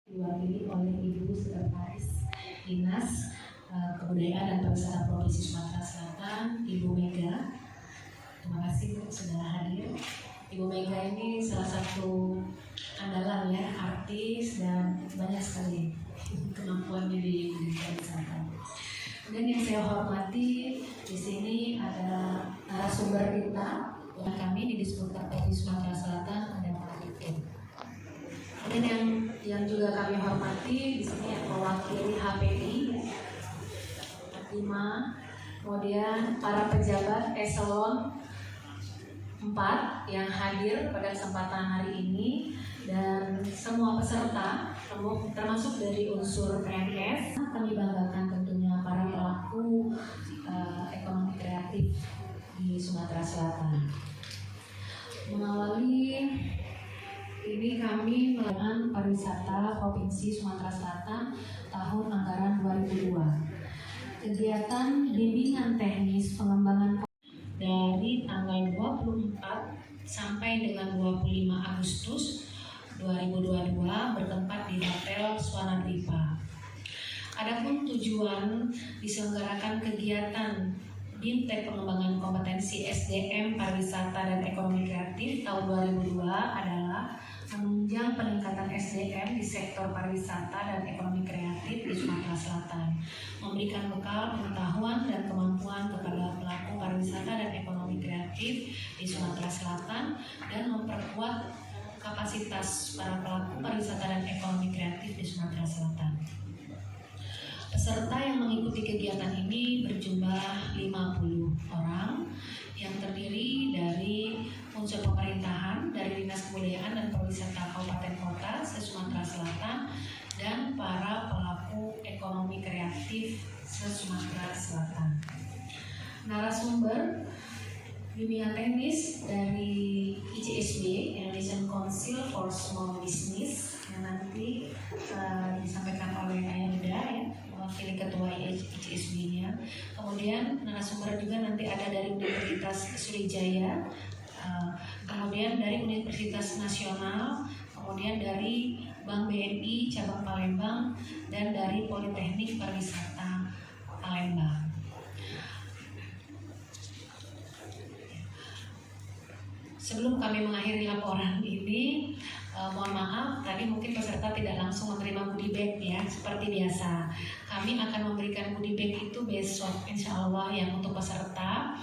diwakili oleh Ibu Sekretaris Dinas Kebudayaan dan Pariwisata Provinsi Sumatera Selatan, Ibu Mega. Terima kasih Bu sudah hadir. Ibu Mega ini salah satu andalan ya, artis dan banyak sekali kemampuannya di pariwisata. Dan yang saya hormati di sini ada narasumber kita yang kami di Disputer Provinsi Sumatera Selatan, ada Pak Iken. Dan yang juga kami hormati di sini yang mewakili HPI 5, kemudian para pejabat eselon 4 yang hadir pada kesempatan hari ini, dan semua peserta termasuk dari unsur PNS. Kami banggakan tentunya para pelaku ekonomi kreatif di Sumatera Selatan. Mengawali ini kami melakukan pariwisata Provinsi Sumatera Selatan tahun anggaran 2002. Kegiatan bimbingan teknis pengembangan dari tanggal 24 sampai dengan 25 Agustus 2022 bertempat di Hotel Swanadripa. Adapun tujuan diselenggarakan kegiatan BIMTEK Pengembangan Kompetensi SDM Pariwisata dan Ekonomi Kreatif tahun 2002 adalah menunjang peningkatan SDM di sektor pariwisata dan ekonomi kreatif di Sumatera Selatan, memberikan bekal pengetahuan dan kemampuan kepada pelaku pariwisata dan ekonomi kreatif di Sumatera Selatan, dan memperkuat kapasitas para pelaku pariwisata dan ekonomi kreatif di Sumatera Selatan. Peserta yang mengikuti kegiatan ini berjumlah 50 orang yang terdiri dari unsur pemerintahan, dari Dinas Kebudayaan dan Pariwisata Kabupaten Kota se-Sumatera Selatan, dan para pelaku ekonomi kreatif se-Sumatera Selatan. Narasumber bimbingan teknis dari ICSB, Indonesian Council for Small Business, yang nanti disampaikan oleh Ayanda ya, mewakili ketua ICSB-nya. Kemudian narasumber juga nanti ada dari Universitas Sriwijaya, kemudian dari Universitas Nasional, kemudian dari Bank BNI cabang Palembang, dan dari Politeknik Pariwisata Palembang. Sebelum kami mengakhiri laporan ini, mohon maaf, tadi mungkin peserta tidak langsung menerima goodie bag ya, seperti biasa. Kami akan memberikan goodie bag itu besok, insya Allah, yang untuk peserta.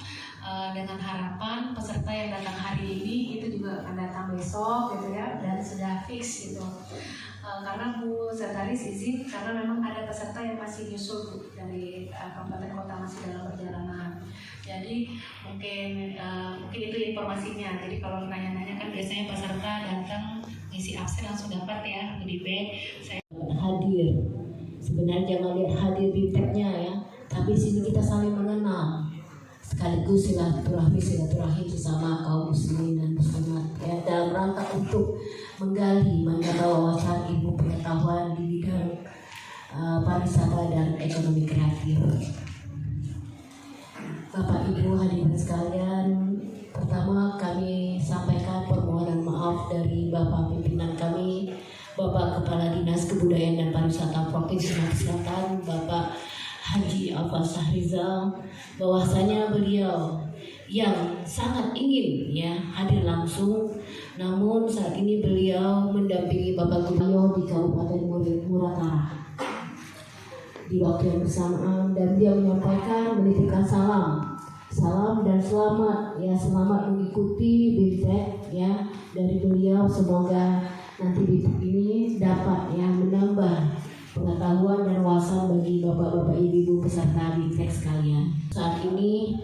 Dengan harapan peserta yang datang hari ini itu juga akan datang besok gitu ya, dan sudah fix gitu. Karena Bu Sekretaris izin, karena memang ada peserta yang masih nyusul dari kabupaten kota, masih dalam perjalanan. Jadi mungkin itu informasinya. Jadi kalau nanya-nanya kan biasanya peserta datang ngisi absen langsung dapat ya goodie bag. Saya hadir. Sebenarnya jangan lihat hadir BIMTEK-nya ya, tapi sini kita saling mengenal. Sekaligus silaturahmi sesama kaum muslimin dan muslimat ya, dalam rangka untuk menggali menambah wawasan ilmu pengetahuan di bidang pariwisata dan ekonomi kreatif. Bapak Ibu hadirin sekalian, pertama kami sampaikan permohonan maaf dari Bapak pimpinan kami, Bapak Kepala Dinas Kebudayaan dan Pariwisata Provinsi Sumatera Selatan, Bapak Haji Alfa Sahrizal, bahwasanya beliau yang sangat ingin ya hadir langsung, namun saat ini beliau mendampingi Bapak Gubernur di Kabupaten Muratara di waktu yang bersamaan, dan dia menyampaikan menitipkan salam dan selamat ya, selamat mengikuti BIMTEK ya dari beliau. Semoga nanti BIMTEK ini dapat ya menambah pengetahuan dan wawasan bagi bapak-bapak ibu-ibu peserta BIMTEK sekalian. Saat ini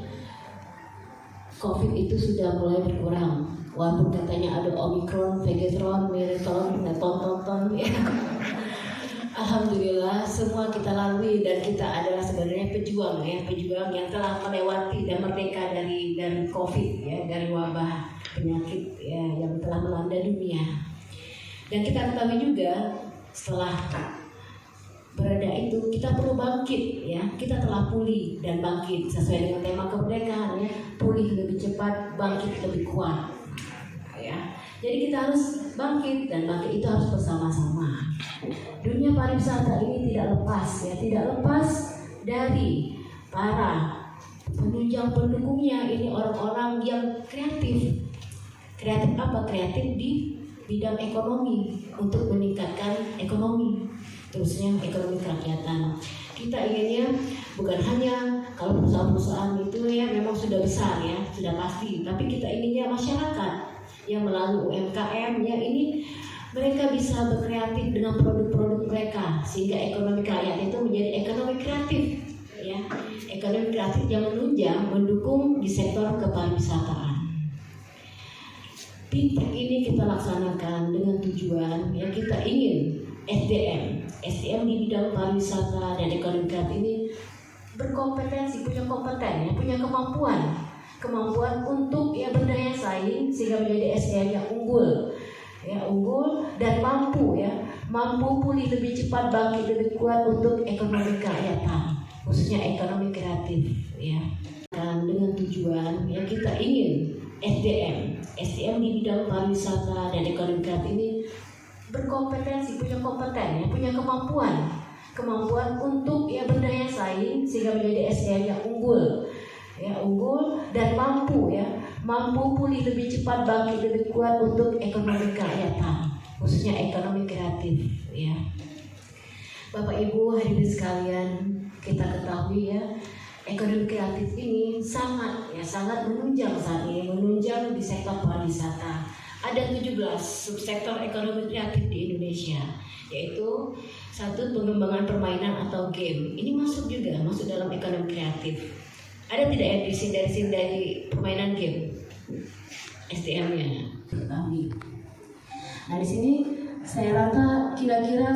COVID itu sudah mulai berkurang, walaupun katanya ada Omikron, Vegetron, Meriton, Tonton ya. Alhamdulillah semua kita lalui, dan kita adalah sebenarnya pejuang yang telah melewati dan merdeka dari COVID ya, dari wabah penyakit ya yang telah melanda dunia. Dan kita ketahui juga setelah berada itu kita perlu bangkit ya, kita telah pulih dan bangkit sesuai dengan tema kemerdekaan ya, pulih lebih cepat, bangkit lebih kuat ya. Jadi kita harus bangkit, dan bangkit itu harus bersama-sama. Dunia pariwisata ini tidak lepas dari para penunjang pendukungnya. Ini orang-orang yang kreatif. Kreatif apa? Kreatif di bidang ekonomi untuk meningkatkan ekonomi, terusnya ekonomi kerakyatan. Kita inginnya bukan hanya kalau perusahaan-perusahaan itu ya memang sudah besar ya, sudah pasti, tapi kita inginnya masyarakat yang melalui UMKM ya ini mereka bisa berkreatif dengan produk-produk mereka sehingga ekonomi kerakyatan itu menjadi ekonomi kreatif ya, ekonomi kreatif yang menunjang mendukung di sektor kepariwisataan. Fintech ini kita laksanakan dengan tujuan ya kita ingin SDM di bidang pariwisata dan ekonomi kreatif ini berkompetensi, punya kemampuan untuk ya berdaya saing sehingga menjadi SDM yang unggul dan mampu pulih lebih cepat, bangkit lebih kuat untuk ekonomi kerakyatan, khususnya ekonomi kreatif ya. Dan dengan tujuan ya kita ingin SDM di bidang pariwisata dan ekonomi kreatif ini berkompetensi, punya kemampuan untuk ya berdaya saing sehingga menjadi SDM yang unggul dan mampu pulih lebih cepat, bangkit lebih kuat untuk ekonomi kerakyatan, khususnya ekonomi kreatif ya. Bapak Ibu hadirin sekalian, kita ketahui ya ekonomi kreatif ini sangat menunjang saat ini, menunjang di sektor pariwisata. Ada 17 subsektor ekonomi kreatif di Indonesia, yaitu satu pengembangan permainan atau game. Ini masuk dalam ekonomi kreatif. Ada tidak yang dari permainan game? SDM-nya. Nah di sini saya rasa kira-kira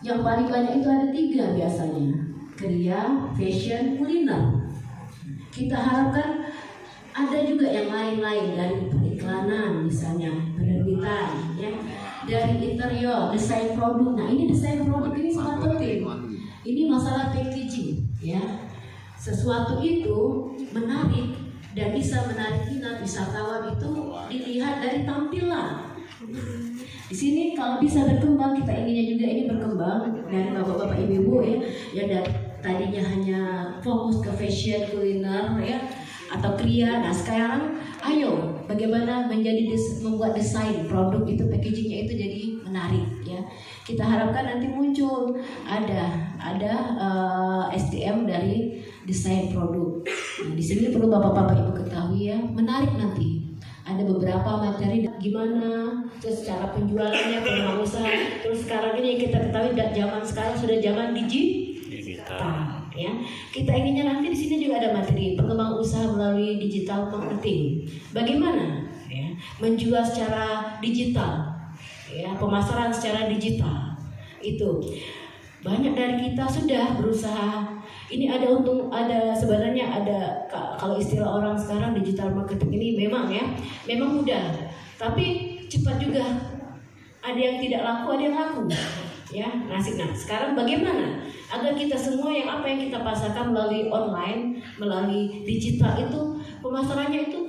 yang paling banyak itu ada 3 biasanya. Kriya, fashion, kuliner. Kita harapkan ada juga yang lain-lain dari periklanan misalnya, penerbitan, ya, dari interior, desain produk. Nah ini desain produk ini sangat penting. Ini masalah packaging, ya. Sesuatu itu menarik dan bisa menarik minat wisatawan itu dilihat dari tampilan. Di sini kalau bisa berkembang, kita inginnya juga ini berkembang dari bapak-bapak ibu-ibu ya, yang dari tadinya hanya fokus ke fashion, kuliner ya, atau kriya. Nah sekarang ayo bagaimana membuat desain produk itu, packagingnya itu jadi menarik ya. Kita harapkan nanti muncul ada SDM dari desain produk. Nah, di sini perlu bapak-bapak ibu ketahui ya, menarik nanti. Ada beberapa materi gimana, terus cara penjualannya, pengembangan usaha. Terus sekarang ini yang kita ketahui zaman sekarang sudah zaman digital. Ya, kita inginnya nanti di sini juga ada materi pengembangan usaha melalui digital marketing. Bagaimana ya, menjual secara digital, ya, pemasaran secara digital. Itu banyak dari kita sudah berusaha. Ini sebenarnya ada kalau istilah orang sekarang digital marketing ini memang mudah, tapi cepat juga. Ada yang tidak laku, ada yang laku. Ya, nah sekarang bagaimana agar kita semua yang kita pasarkan melalui online, melalui digital itu pemasarannya itu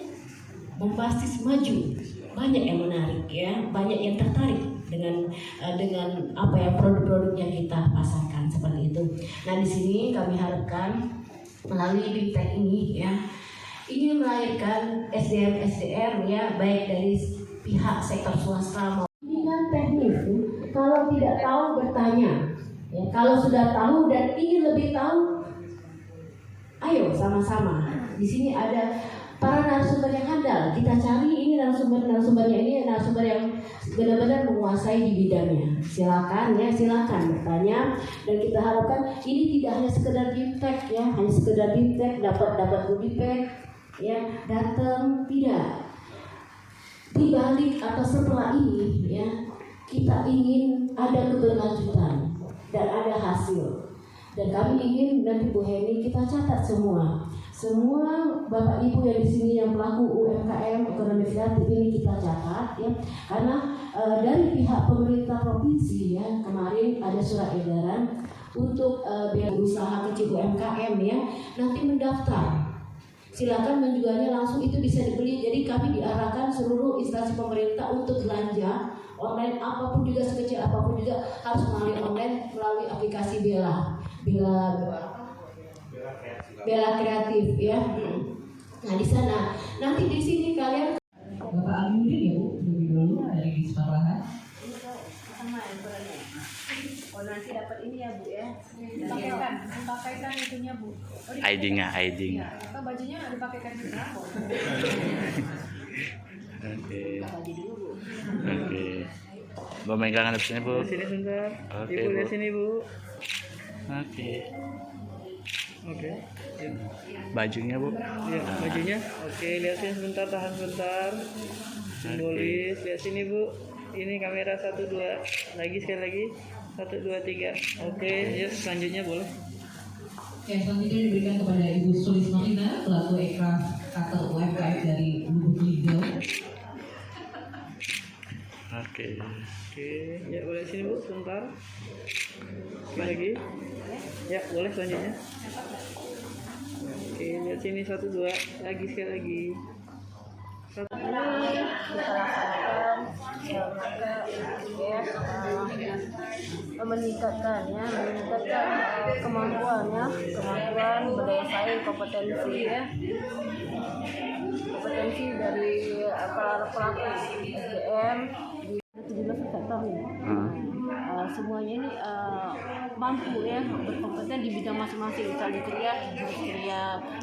bombastis, maju, banyak yang menarik ya, banyak yang tertarik dengan apa yang produk-produknya kita pasarkan seperti itu. Nah di sini kami harapkan melalui Big Tech ini ya, ini melahirkan SDM ya, baik dari pihak sektor swasta maupun teknis. Kalau tidak tahu bertanya, ya, kalau sudah tahu dan ingin lebih tahu, ayo sama-sama. Di sini ada para narasumber yang handal. Kita cari ini narasumbernya ini narasumber yang benar-benar menguasai di bidangnya. Silakan bertanya. Dan kita harapkan ini tidak hanya sekedar biptek ya, hanya sekedar biptek dapat goodie bag, ya datang, tidak. Di balik atau setelah ini ya, kita ingin ada keberlanjutan dan ada hasil. Dan kami ingin nanti Bu Heni kita catat semua Bapak Ibu yang di sini yang pelaku UMKM ekonomi kreatif ini kita catat ya, karena dari pihak pemerintah provinsi ya kemarin ada surat edaran untuk usaha kecil UMKM ya nanti mendaftar silakan menjualnya langsung, itu bisa dibeli. Jadi kami diarahkan seluruh instansi pemerintah untuk belanja online apapun juga, sekecil apapun juga harus melalui online, melalui aplikasi Bella Kreatif ya. Nah di sana nanti di sini kalian Bapak Aludin ya Bu, lebih dulu dari Disparlahan. Oh nanti dapat ini ya Bu ya. Pakaikan itunya Bu. ID-nya. Atau bajunya dipakaikan juga. Oke. Bagi dulu Bu. Oke. Bu megang di sini, Bu. Sini sebentar. Oke, Ibu Bu. lihat sini Bu. Oke. Oke. Ya. Bajunya, Bu. Ya, bajunya. Oke, lihat sini sebentar, tahan sebentar. Simbolis, lihat sini Bu. Ini kamera 1 2. Lagi sekali lagi. 1 2 3. Oke, ya selanjutnya boleh. Oke, selanjutnya diberikan kepada Ibu Sulisma Ina, pelaku ekraf atau UMKM dari Lubuk Linggau. Oke. Oke, ya boleh sini Bu sebentar. Oke lagi. Ya, boleh selanjutnya. Oke, lihat sini 1 2. Lagi sekali lagi. Kita laksanakan meningkatkan kemampuan berdaya saing, kompetensi dari para pelaku SDM di 17 sektor nih. Semuanya ini mampu ya, berkompeten di bidang masing-masing. Misalnya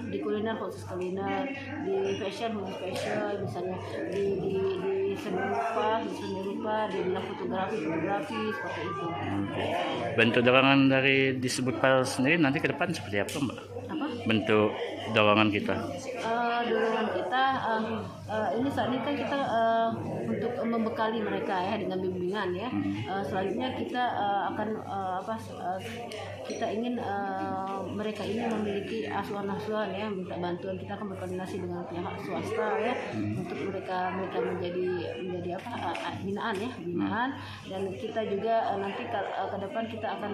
di kuliner khusus kuliner, di fashion khusus fashion, misalnya di seni rupa, di bidang fotografi seperti itu. Bentuk dorongan dari disebut file sendiri nanti ke depan seperti apa, Mbak? Apa? Bentuk dorongan kita. Dorongan kita ini saat ini kan kita untuk membekali mereka ya dengan bimbingan ya. Selanjutnya kita akan kita ingin mereka ini memiliki asuhan-asuhan ya, minta bantuan. Kita akan berkoordinasi dengan pihak swasta ya untuk mereka menjadi binaan, dan kita juga nanti ke depan kita akan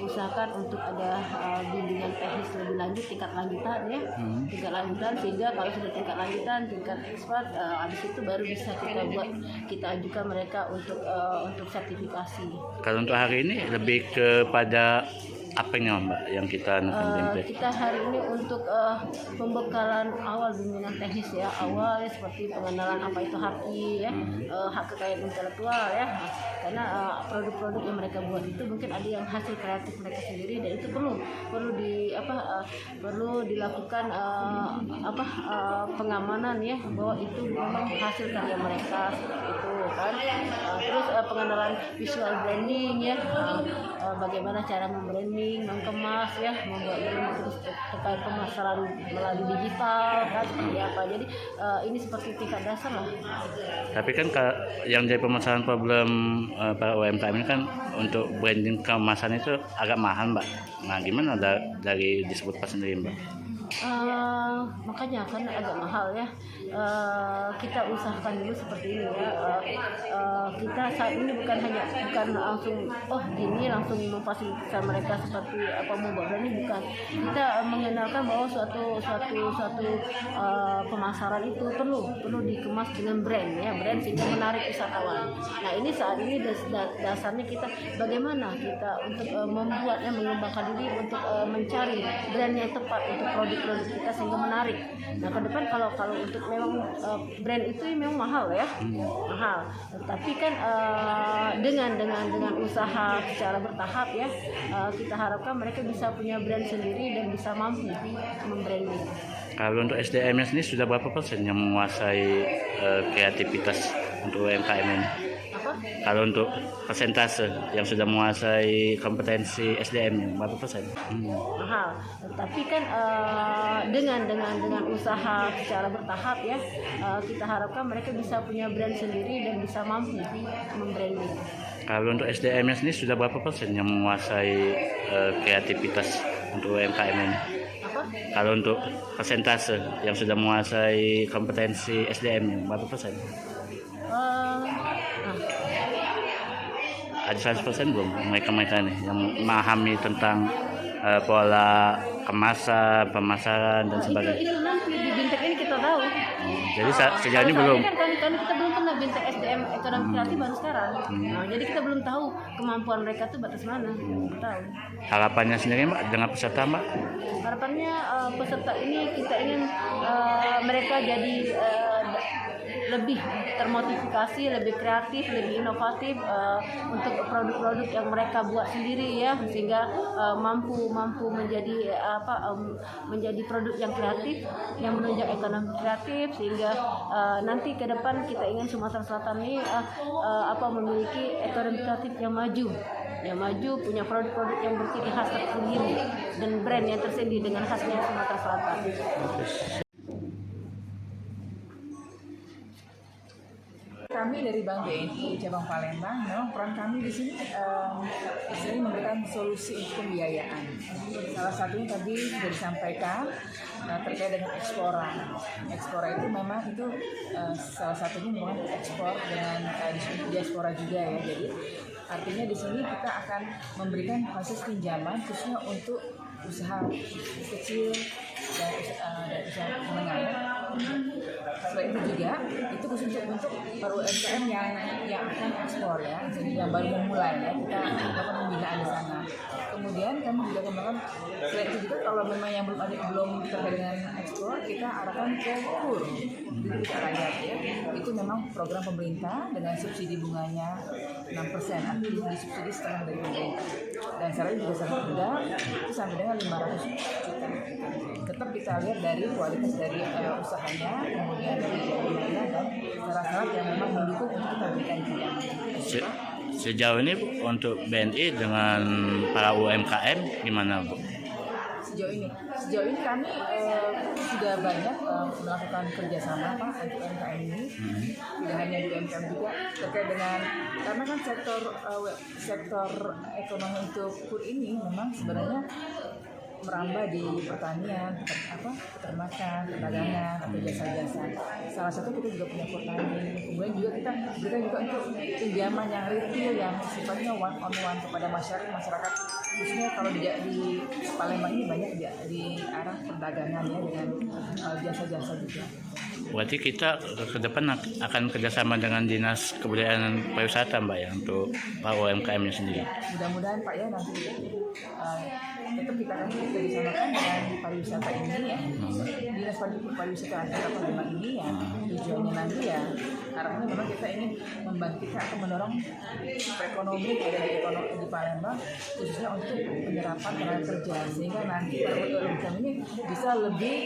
usahakan untuk ada bimbingan teknis lebih lanjut, tingkat lanjutan sehingga kalau sudah tingkat lanjutan, tingkat expert, habis itu baru bisa kita ajukan mereka untuk sertifikasi. Kalau untuk hari ini lebih kepada apanya, Mbak, yang kita Kita hari ini untuk pembekalan awal bimbingan teknis ya, awal ya, seperti pengenalan apa itu HAKI ya, hak kekayaan intelektual ya, karena produk-produk yang mereka buat itu mungkin ada yang hasil kreatif mereka sendiri, dan itu perlu dilakukan pengamanan ya, bahwa itu memang hasil karya mereka seperti itu kan. Terus pengenalan visual branding ya, bagaimana cara membranding, mengemas ya, membuat branding, terus terkait pemasaran melalui digital kan, seperti apa. Jadi ini seperti tingkat dasar lah. Tapi kan yang jadi permasalahan problem para UMKM ini kan untuk branding kemasan itu agak mahal, Mbak. Nah, gimana dari disebut pas sendiri, Mbak? Makanya kan agak mahal ya. Kita usahakan dulu seperti ini ya. Kita saat ini bukan langsung gini langsung memfasilitasi mereka seperti apa membuat branding, bukan. Kita mengenalkan bahwa suatu pemasaran itu perlu dikemas dengan brand ya, brand sehingga menarik wisatawan. Nah ini saat ini dasarnya kita bagaimana kita untuk membuatnya, mengembangkan diri untuk mencari brand yang tepat untuk produk-produk kita sehingga menarik. Nah ke depan kalau untuk memang brand itu memang mahal ya, mahal. Tapi kan dengan usaha secara bertahap ya, kita harapkan mereka bisa punya brand sendiri dan bisa mampu membranding. Kalau untuk SDM-nya sendiri sudah berapa persen yang menguasai kreativitas untuk UMKM ini? Kalau untuk persentase yang sudah menguasai kompetensi SDM-nya berapa persen? Mahal. Tapi kan dengan usaha secara bertahap ya, kita harapkan mereka bisa punya brand sendiri dan bisa mampu membranding. Kalau untuk SDM-nya sendiri sudah berapa persen yang menguasai kreativitas untuk UMKM ini? Kalau untuk persentase yang sudah menguasai kompetensi SDM-nya berapa persen? Ada 100% belum mereka nih yang memahami tentang pola kemasan, pemasaran dan sebagainya. Itu nanti di Bintek ini kita tahu. Jadi sejauh ini belum. Kan kita belum pernah Bintek SDM ekonomi kreatif baru sekarang. Nah, jadi kita belum tahu kemampuan mereka tuh batas mana. Belum tahu. Harapannya sendiri Mbak dengan peserta Mbak? Harapannya peserta ini kita ingin mereka jadi lebih termotivasi, lebih kreatif, lebih inovatif untuk produk-produk yang mereka buat sendiri ya, sehingga mampu menjadi menjadi produk yang kreatif, yang menunjang ekonomi kreatif, sehingga nanti ke depan kita ingin Sumatera Selatan ini memiliki ekonomi kreatif yang maju, punya produk-produk yang berciri khas tersendiri dan brand yang tersendiri dengan khasnya Sumatera Selatan. Kami dari Bank BNI cabang Palembang, memang peran kami di sini istilahnya memberikan solusi untuk pembiayaan. Salah satunya tadi sudah disampaikan terkait dengan Ekspora. Ekspora itu memang itu salah satunya merupakan ekspor dengan diaspora juga ya. Jadi artinya di sini kita akan memberikan fasilitas pinjaman khususnya untuk usaha kecil dan usaha menengah. Selain itu juga itu khusus untuk para UMKM yang akan ekspor ya, jadi yang baru memulai ya, kita lakukan pembinaan di sana. Kemudian kami juga kembangkan selain itu juga kalau memang yang belum terkait dengan ekspor, kita arahkan ke KUR, kita rakyat ya. Itu memang program pemerintah dengan subsidi bunganya 6%, artinya disubsidi setengah dari pemerintah. Dan syaratnya juga sangat mudah, itu sampai dengan 500 juta. Tetap kita lihat dari kualitas dari usahanya, kemudian dari biaya dan syarat-syarat yang memang mendukung untuk kita berikan pinjaman. Sejauh ini Bu, untuk BNI dengan para UMKM gimana Bu? Sejauh ini kami sudah banyak melakukan kerjasama Pak untuk UMKM ini, tidak hanya di UMKM juga terkait dengan karena kan sektor ekonomi untuk KUR ini memang sebenarnya merambah di pertanian, peternakan, perdagangan, atau jasa-jasa. Salah satu kita juga punya petani. Kemudian juga kita berikan juga untuk pinjaman yang retail yang sifatnya one on one kepada masyarakat. Khususnya kalau di Palembang ini banyak di arah perdagangan ya dengan jasa-jasa juga. Berarti kita ke depan akan kerjasama dengan Dinas Kebudayaan dan Pariwisata Mbak ya untuk para UMKM-nya sendiri. Mudah-mudahan Pak ya nanti tetap kita akan kerjasamakan dengan pariwisata ini ya. Dinas Pariwisata Kota Palembang ini ya tujuannya nanti ya arahnya memang kita ingin membangkitkan atau mendorong perekonomian di Palembang khususnya untuk penyerapan tenaga kerja sehingga nanti para UMKM ini bisa lebih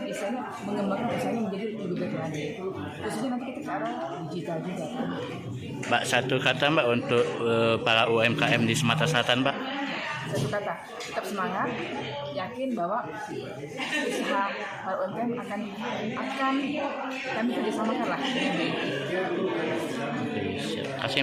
misalnya mengembangkan usahanya menjadi lebih baik lagi. Khususnya nanti kita ke arah digital juga kan. Mbak, satu kata Mbak untuk para UMKM di Sumatera Selatan Mbak. Satu kata, tetap semangat, yakin bahwa usaha para UMKM akan kami kerjasamakan lah dengan BNI. Terima kasih.